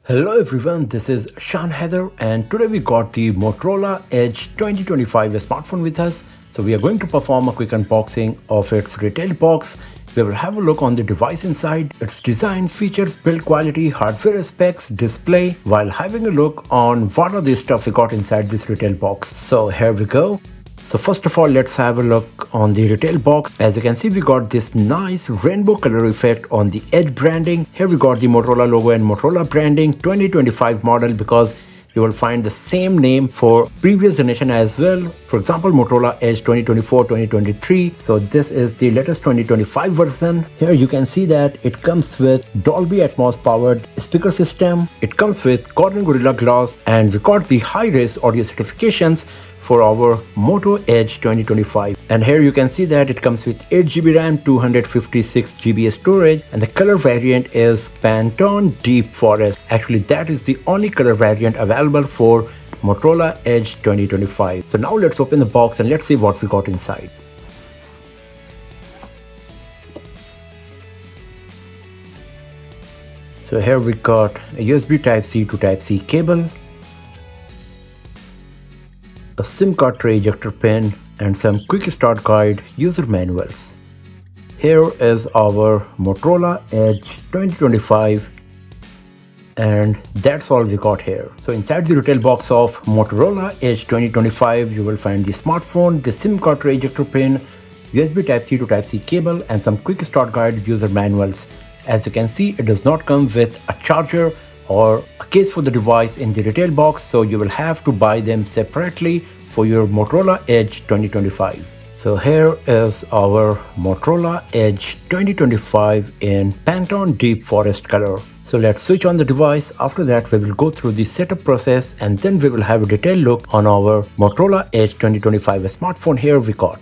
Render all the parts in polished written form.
Hello everyone, this is Shan Heather and today we got the Motorola Edge 2025 smartphone with us. So we are going to perform a quick unboxing of its retail box. We will have a look on the device inside, its design, features, build quality, hardware specs, display, while having a look on what are the stuff we got inside this retail box. So here we go. So first of all, let's have a look on the retail box. As you can see, we got this nice rainbow color effect on the Edge branding. Here we got the Motorola logo and Motorola branding 2025 model, because you will find the same name for previous generation as well. For example, Motorola Edge 2024, 2023. So this is the latest 2025 version. Here you can see that it comes with Dolby Atmos powered speaker system. It comes with Corning Gorilla Glass, and we got the high-res audio certifications for our Moto Edge 2025. And here you can see that it comes with 8GB RAM, 256GB storage, and the color variant is Pantone Deep Forest. Actually, that is the only color variant available for Motorola Edge 2025. So now let's open the box and let's see what we got inside. So here we got a USB Type-C to Type-C cable, a SIM card tray ejector pin, and some quick start guide user manuals. Here is our Motorola Edge 2025, and that's all we got here. So inside the retail box of Motorola Edge 2025, you will find the smartphone, the SIM card tray ejector pin, USB Type-C to Type-C cable, and some quick start guide user manuals. As you can see, it does not come with a charger or a case for the device in the retail box, so you will have to buy them separately for your Motorola Edge 2025. So here is our Motorola Edge 2025 in Pantone Deep Forest color. So let's switch on the device. After that, we will go through the setup process, and then we will have a detailed look on our Motorola Edge 2025 smartphone. Here we got.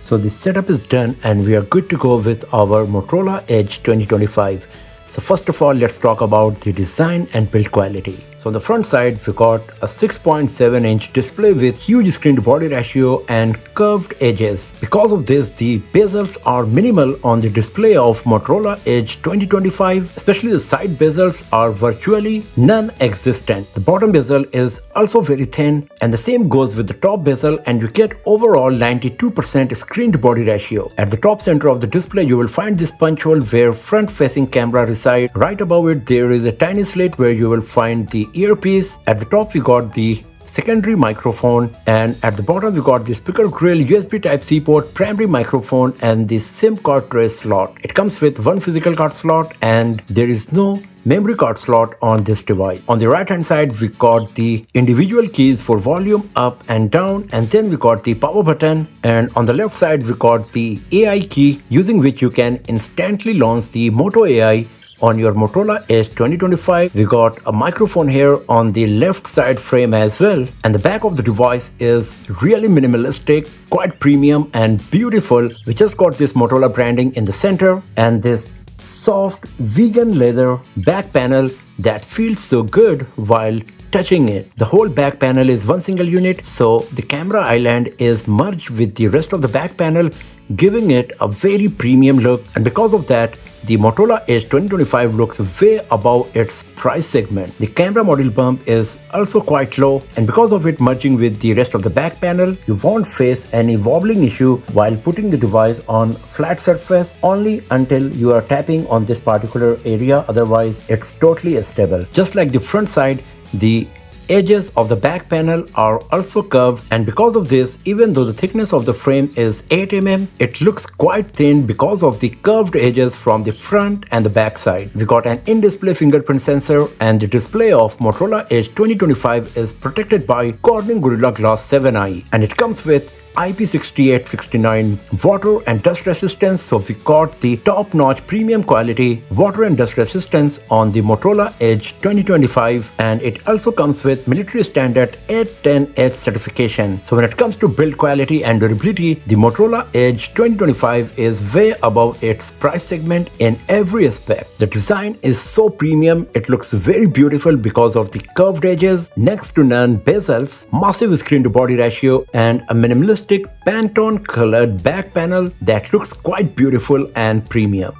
So the setup is done and we are good to go with our Motorola Edge 2025. So first of all, let's talk about the design and build quality. So on the front side, we got a 6.7-inch display with huge screen to body ratio and curved edges. Because of this, the bezels are minimal on the display of Motorola Edge 2025, especially the side bezels are virtually non-existent. The bottom bezel is also very thin, and the same goes with the top bezel, and you get overall 92% screen to body ratio. At the top center of the display, you will find this punch hole where front-facing camera resides. Right above it, there is a tiny slit where you will find the earpiece. At the top we got the secondary microphone, and at the bottom we got the speaker grill, USB Type-C port, primary microphone, and the SIM card tray slot. It comes with one physical card slot and there is no memory card slot on this device. On the right hand side, we got the individual keys for volume up and down, and then we got the power button, and on the left side we got the AI key, using which you can instantly launch the Moto AI on your Motorola Edge 2025. We got a microphone here on the left side frame as well, and the back of the device is really minimalistic, quite premium and beautiful. We just got this Motorola branding in the center and this soft vegan leather back panel that feels so good while touching it. The whole back panel is one single unit, so the camera island is merged with the rest of the back panel, giving it a very premium look, and because of that, the Motorola Edge 2025 looks way above its price segment. The camera module bump is also quite low, and because of it merging with the rest of the back panel, you won't face any wobbling issue while putting the device on flat surface, only until you are tapping on this particular area. Otherwise, it's totally stable. Just like the front side, the edges of the back panel are also curved, and because of this, even though the thickness of the frame is 8 mm, it looks quite thin because of the curved edges from the front and the back side. We got an in-display fingerprint sensor, and the display of Motorola Edge 2025 is protected by Corning Gorilla Glass 7i, and it comes with IP68-69 water and dust resistance. So we got the top-notch premium quality water and dust resistance on the Motorola Edge 2025, and it also comes with military standard 810H certification. So when it comes to build quality and durability, the Motorola Edge 2025 is way above its price segment in every aspect. The design is so premium, it looks very beautiful because of the curved edges, next to none bezels, massive screen to body ratio, and a minimalist futuristic Pantone colored back panel that looks quite beautiful and premium.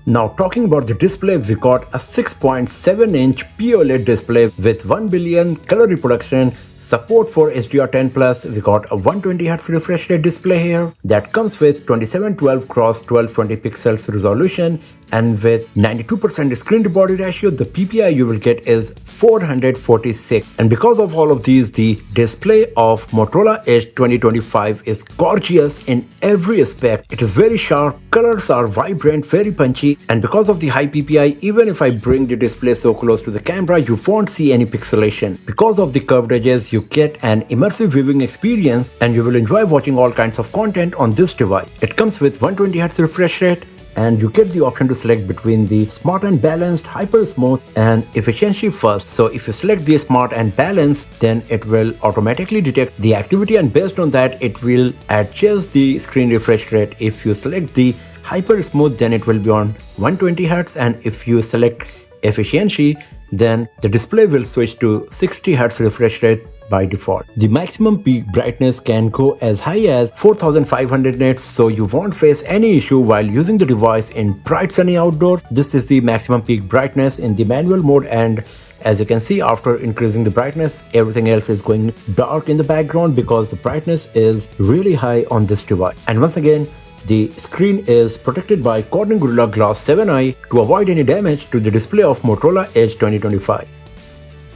Now talking about the display, we got a 6.7-inch POLED display with 1 billion color reproduction, support for HDR10+. We got a 120Hz refresh rate display here that comes with 2712x1220 pixels resolution, and with 92% screen to body ratio, the PPI you will get is 446. And because of all of these, the display of Motorola Edge 2025 is gorgeous in every aspect. It is very sharp, colors are vibrant, very punchy, and because of the high PPI, even if I bring the display so close to the camera, you won't see any pixelation. Because of the curved edges, you get an immersive viewing experience and you will enjoy watching all kinds of content on this device. It comes with 120Hz refresh rate, and you get the option to select between the smart and balanced, hyper smooth, and efficiency first. So if you select the smart and balanced, then it will automatically detect the activity, and based on that it will adjust the screen refresh rate. If you select the hyper smooth, then it will be on 120 Hz, and if you select efficiency, then the display will switch to 60 Hz refresh rate by default. The maximum peak brightness can go as high as 4500 nits, so you won't face any issue while using the device in bright sunny outdoors. This is the maximum peak brightness in the manual mode, and as you can see, after increasing the brightness, everything else is going dark in the background because the brightness is really high on this device. And once again, the screen is protected by Corning Gorilla Glass 7i to avoid any damage to the display of Motorola Edge 2025.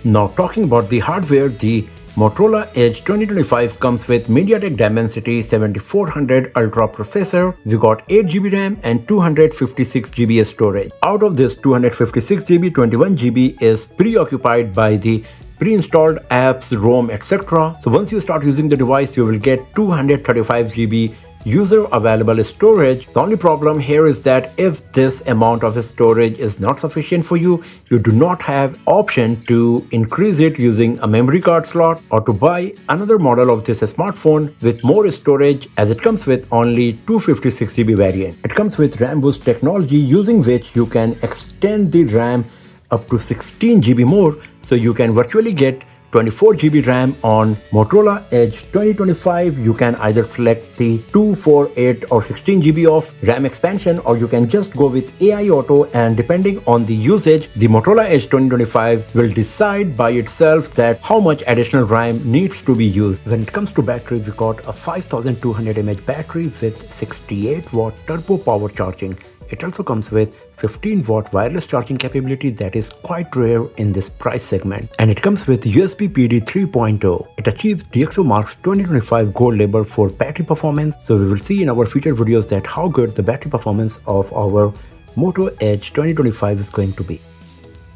Now talking about the hardware, the Motorola Edge 2025 comes with MediaTek Dimensity 7400 Ultra processor. We got 8GB RAM and 256GB storage. Out of this 256GB, 21GB is preoccupied by the pre-installed apps, ROM, etc. So once you start using the device, you will get 235GB user available storage. The only problem here is that if this amount of storage is not sufficient for you, you do not have option to increase it using a memory card slot or to buy another model of this smartphone with more storage, as it comes with only 256GB variant. It comes with RAM boost technology, using which you can extend the RAM up to 16GB more, so you can virtually get 24GB RAM on Motorola Edge 2025. You can either select the 2, 4, 8 or 16GB of RAM expansion, or you can just go with AI Auto, and depending on the usage, the Motorola Edge 2025 will decide by itself that how much additional RAM needs to be used. When it comes to battery, we got a 5200 mAh battery with 68 watt turbo power charging. It also comes with 15-watt wireless charging capability that is quite rare in this price segment. And it comes with USB PD 3.0. It achieves DxOMark's 2025 gold label for battery performance. So we will see in our future videos that how good the battery performance of our Moto Edge 2025 is going to be.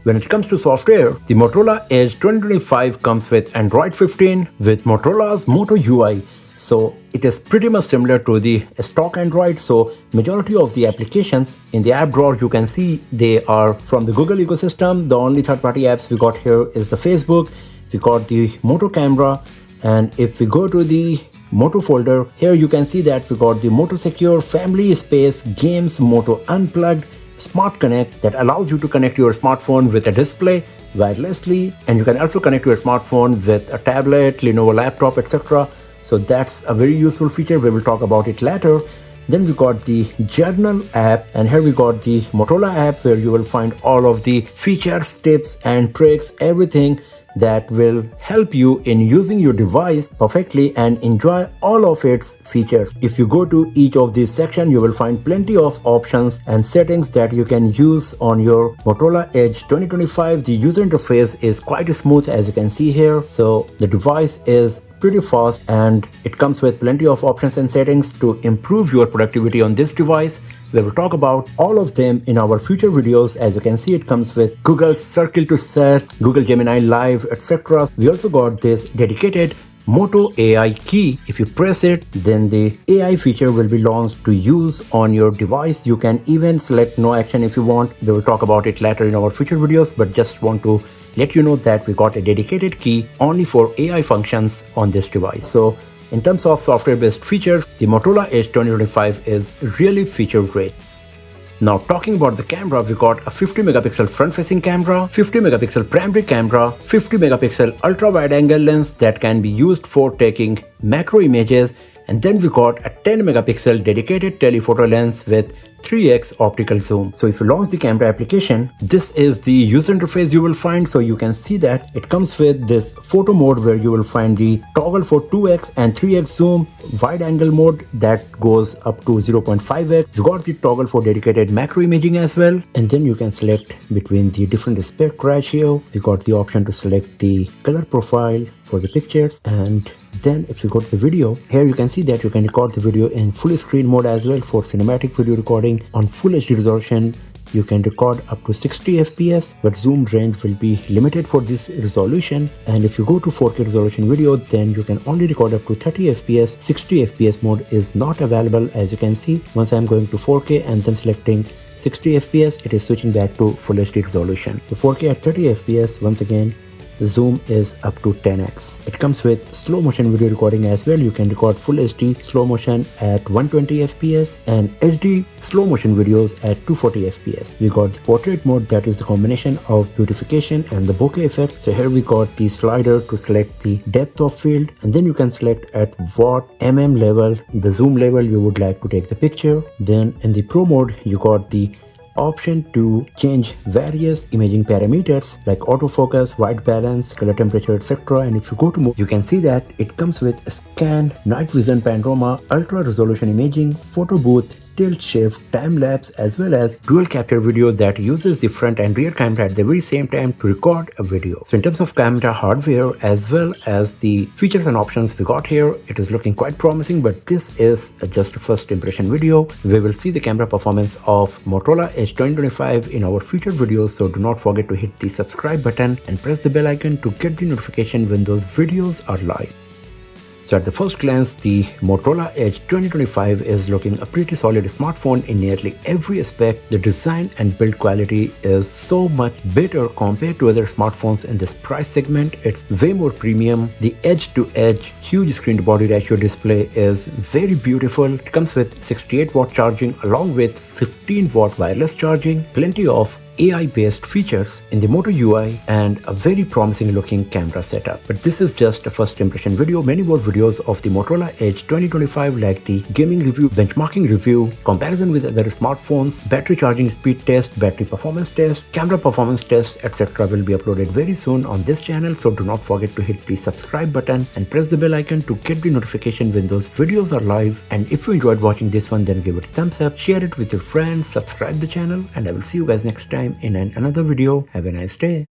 When it comes to software, the Motorola Edge 2025 comes with Android 15 with Motorola's Moto UI. So it is pretty much similar to the stock Android. So majority of the applications in the app drawer, you can see they are from the Google ecosystem. The only third-party apps we got here is the Facebook. We got the Moto camera, and if we go to the Moto folder, here you can see that we got the Moto Secure, Family Space, Games, Moto Unplugged, Smart Connect that allows you to connect your smartphone with a display wirelessly, and you can also connect your smartphone with a tablet, Lenovo laptop, etc. So that's a very useful feature. We will talk about it later. Then we got the Journal app, and here we got the Motorola app, where you will find all of the features, tips and tricks, everything that will help you in using your device perfectly and enjoy all of its features. If you go to each of these sections, you will find plenty of options and settings that you can use on your Motorola Edge 2025. The user interface is quite smooth, as you can see here. So the device is pretty fast, and it comes with plenty of options and settings to improve your productivity on this device. We will talk about all of them in our future videos. As you can see, it comes with Google Circle to Set, Google Gemini Live, etc. We also got this dedicated Moto AI key. If you press it, then the AI feature will be launched to use on your device. You can even select no action if you want. We will talk about it later in our future videos, but just want to let you know that we got a dedicated key only for AI functions on this device. So in terms of software-based features, the Motorola Edge 2025 is really feature great. Now talking about the camera, we got a 50 megapixel front facing camera, 50 megapixel primary camera, 50 megapixel ultra wide angle lens that can be used for taking macro images, and then we got a 10 megapixel dedicated telephoto lens with 3x optical zoom. So if you launch the camera application, this is the user interface you will find. So you can see that it comes with this photo mode where you will find the toggle for 2x and 3x zoom, wide angle mode that goes up to 0.5x. You got the toggle for dedicated macro imaging as well, and then you can select between the different aspect ratio. You got the option to select the color profile for the pictures, and then if you go to the video, here you can see that you can record the video in full screen mode as well for cinematic video recording. On full HD resolution, you can record up to 60 fps, but zoom range will be limited for this resolution. And if you go to 4K resolution video, then you can only record up to 30 fps. 60 fps mode is not available, as you can see. Once I'm going to 4K and then selecting 60 fps, it is switching back to full HD resolution. So 4K at 30 fps, once again, the zoom is up to 10x. It comes with slow motion video recording as well. You can record full HD slow motion at 120 fps and HD slow motion videos at 240 fps. We got the portrait mode, that is the combination of beautification and the bokeh effect. So here we got the slider to select the depth of field, and then you can select at what level, the zoom level you would like to take the picture. Then in the pro mode, you got the option to change various imaging parameters like autofocus, white balance, color temperature, etc. And if you go to mode, you can see that it comes with scan, night vision panorama, ultra resolution imaging, photo booth, tilt shift, time lapse, as well as dual capture video that uses the front and rear camera at the very same time to record a video. So in terms of camera hardware as well as the features and options we got here, it is looking quite promising, but this is just a first impression video. We will see the camera performance of Motorola Edge 2025 in our future videos, so do not forget to hit the subscribe button and press the bell icon to get the notification when those videos are live. So at the first glance, the Motorola Edge 2025 is looking a pretty solid smartphone in nearly every aspect. The design and build quality is so much better compared to other smartphones in this price segment. It's way more premium. The edge-to-edge huge screen to body ratio display is very beautiful. It comes with 68-watt charging along with 15-watt wireless charging, plenty of AI-based features in the Moto UI, and a very promising looking camera setup. But this is just a first impression video. Many more videos of the Motorola Edge 2025 like the gaming review, benchmarking review, comparison with other smartphones, battery charging speed test, battery performance test, camera performance test, etc. will be uploaded very soon on this channel. So do not forget to hit the subscribe button and press the bell icon to get the notification when those videos are live. And if you enjoyed watching this one, then give it a thumbs up, share it with your friends, subscribe the channel, and I will see you guys next time in another video. Have a nice day.